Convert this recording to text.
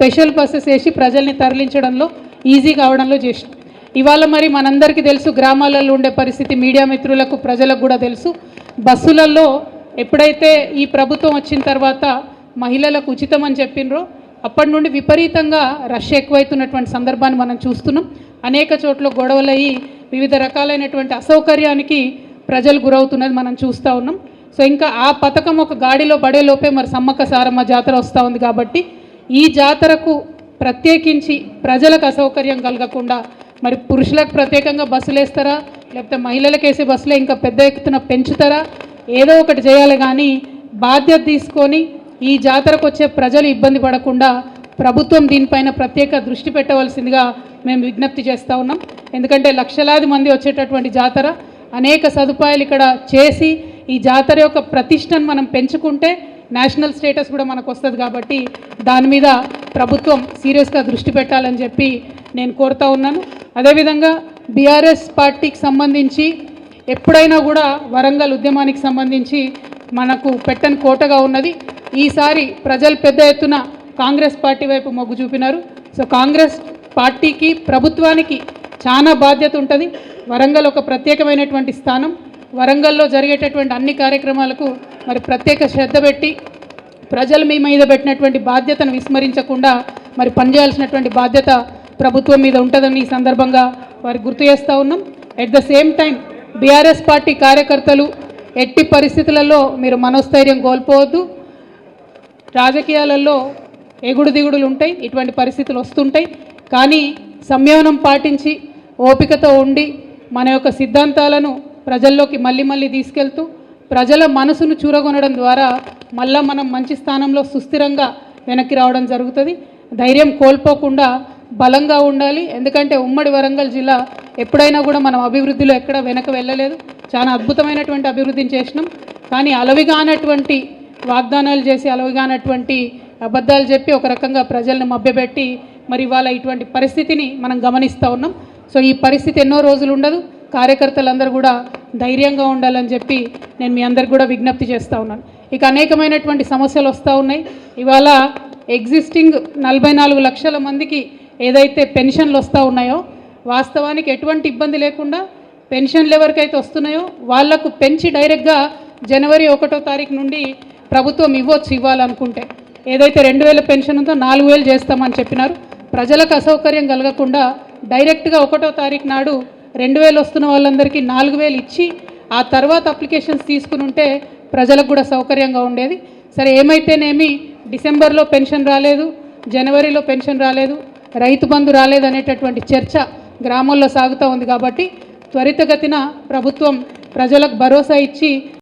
Special buses వేసి ప్రజల్ని తరలించడంలో ఈజీ కావడంలో చేసినాం. ఇవాళ మరి మనందరికీ తెలుసు, గ్రామాలలో ఉండే పరిస్థితి మీడియా మిత్రులకు ప్రజలకు కూడా తెలుసు. బస్సులలో ఎప్పుడైతే ఈ ప్రభుత్వం వచ్చిన తర్వాత మహిళలకు ఉచితం అని చెప్పినరో అప్పటి నుండి విపరీతంగా రష్ ఎక్కువైతున్నటువంటి సందర్భాన్ని మనం చూస్తున్నాం. అనేక చోట్ల గొడవలయ్యి వివిధ రకాలైనటువంటి అసౌకర్యానికి ప్రజలు గురవుతున్నది మనం చూస్తూ ఉన్నాం. సో ఇంకా ఆ పథకం ఒక గాడిలో పడేలోపే మరి సమ్మక్క సారమ్మ జాతర వస్తూ ఉంది కాబట్టి ఈ జాతరకు ప్రత్యేకించి ప్రజలకు అసౌకర్యం కలగకుండా మరి పురుషులకు ప్రత్యేకంగా బస్సులు వేస్తారా, లేకపోతే మహిళలకు వేసే బస్సులే ఇంకా పెద్ద ఎత్తున పెంచుతారా, ఏదో ఒకటి చేయాలి. కానీ బాధ్యత తీసుకొని ఈ జాతరకు వచ్చే ప్రజలు ఇబ్బంది పడకుండా ప్రభుత్వం దీనిపైన ప్రత్యేక దృష్టి పెట్టవలసిందిగా మేము విజ్ఞప్తి చేస్తూ ఉన్నాం. ఎందుకంటే లక్షలాది మంది వచ్చేటటువంటి జాతర, అనేక సదుపాయాలు ఇక్కడ చేసి ఈ జాతర యొక్క ప్రతిష్టను మనం పెంచుకుంటే నేషనల్ స్టేటస్ కూడా మనకు వస్తుంది. కాబట్టి దాని మీద ప్రభుత్వం సీరియస్గా దృష్టి పెట్టాలని చెప్పి నేను కోరుతూ ఉన్నాను. అదేవిధంగా బీఆర్ఎస్ పార్టీకి సంబంధించి ఎప్పుడైనా కూడా వరంగల్ ఉద్యమానికి సంబంధించి మనకు పెట్టని కోటగా ఉన్నది. ఈసారి ప్రజలు పెద్ద ఎత్తున కాంగ్రెస్ పార్టీ వైపు మొగ్గు చూపినారు. సో కాంగ్రెస్ పార్టీకి ప్రభుత్వానికి చాలా బాధ్యత ఉంటుంది. వరంగల్ ఒక ప్రత్యేకమైనటువంటి స్థానం. వరంగల్లో జరిగేటటువంటి అన్ని కార్యక్రమాలకు మరి ప్రత్యేక శ్రద్ధ పెట్టి ప్రజలు మీ మీద పెట్టినటువంటి బాధ్యతను విస్మరించకుండా మరి పనిచేయాల్సినటువంటి బాధ్యత ప్రభుత్వం మీద ఉంటుందని ఈ సందర్భంగా వారికి గుర్తు చేస్తూ ఉన్నాం. At the same time BRS party కార్యకర్తలు ఎట్టి పరిస్థితులలో మీరు మనోస్థైర్యం కోల్పోవద్దు. రాజకీయాలలో ఎగుడు దిగుడులు ఉంటాయి, ఇటువంటి పరిస్థితులు వస్తుంటాయి. కానీ సంయమనం పాటించి ఓపికతో ఉండి మన యొక్క సిద్ధాంతాలను ప్రజల్లోకి మళ్ళీ తీసుకెళ్తూ ప్రజల మనసును చూరగొనడం ద్వారా మళ్ళీ మనం మంచి స్థానంలో సుస్థిరంగా వెనక్కి రావడం జరుగుతుంది. ధైర్యం కోల్పోకుండా బలంగా ఉండాలి. ఎందుకంటే ఉమ్మడి వరంగల్ జిల్లా ఎప్పుడైనా కూడా మనం అభివృద్ధిలో ఎక్కడ వెనక వెళ్ళలేదు. చాలా అద్భుతమైనటువంటి అభివృద్ధిని చేసినాం. కానీ అలవిగానటువంటి వాగ్దానాలు చేసి అలవిగానటువంటి అబద్ధాలు చెప్పి ఒక రకంగా ప్రజలను మభ్యపెట్టి మరి ఇవాళ ఇటువంటి పరిస్థితిని మనం గమనిస్తూ ఉన్నాం. సో ఈ పరిస్థితి ఎన్నో రోజులు ఉండదు. కార్యకర్తలందరూ కూడా ధైర్యంగా ఉండాలని చెప్పి నేను మీ అందరికి కూడా విజ్ఞప్తి చేస్తూ ఉన్నాను. ఇక అనేకమైనటువంటి సమస్యలు వస్తూ ఉన్నాయి. ఇవాళ ఎగ్జిస్టింగ్ 44 లక్షల మందికి ఏదైతే పెన్షన్లు వస్తూ ఉన్నాయో వాస్తవానికి ఎటువంటి ఇబ్బంది లేకుండా పెన్షన్లు ఎవరికైతే వస్తున్నాయో వాళ్లకు పెంచి డైరెక్ట్గా జనవరి 1వ తారీఖు నుండి ప్రభుత్వం ఇవ్వాలనుకుంటే ఏదైతే 2000 పెన్షన్ ఉందో 4000 చేస్తామని చెప్పినారు. ప్రజలకు అసౌకర్యం కలగకుండా డైరెక్ట్గా 1వ తారీఖు నాడు 2000 వస్తున్న వాళ్ళందరికీ 4000 ఇచ్చి ఆ తర్వాత అప్లికేషన్స్ తీసుకుని ఉంటే ప్రజలకు కూడా సౌకర్యంగా ఉండేది. సరే ఏమైతేనేమి డిసెంబర్లో పెన్షన్ రాలేదు, జనవరిలో పెన్షన్ రాలేదు, రైతు బంధు రాలేదు అనేటటువంటి చర్చ గ్రామాల్లో సాగుతూ ఉంది. కాబట్టి త్వరితగతిన ప్రభుత్వం ప్రజలకు భరోసా ఇచ్చి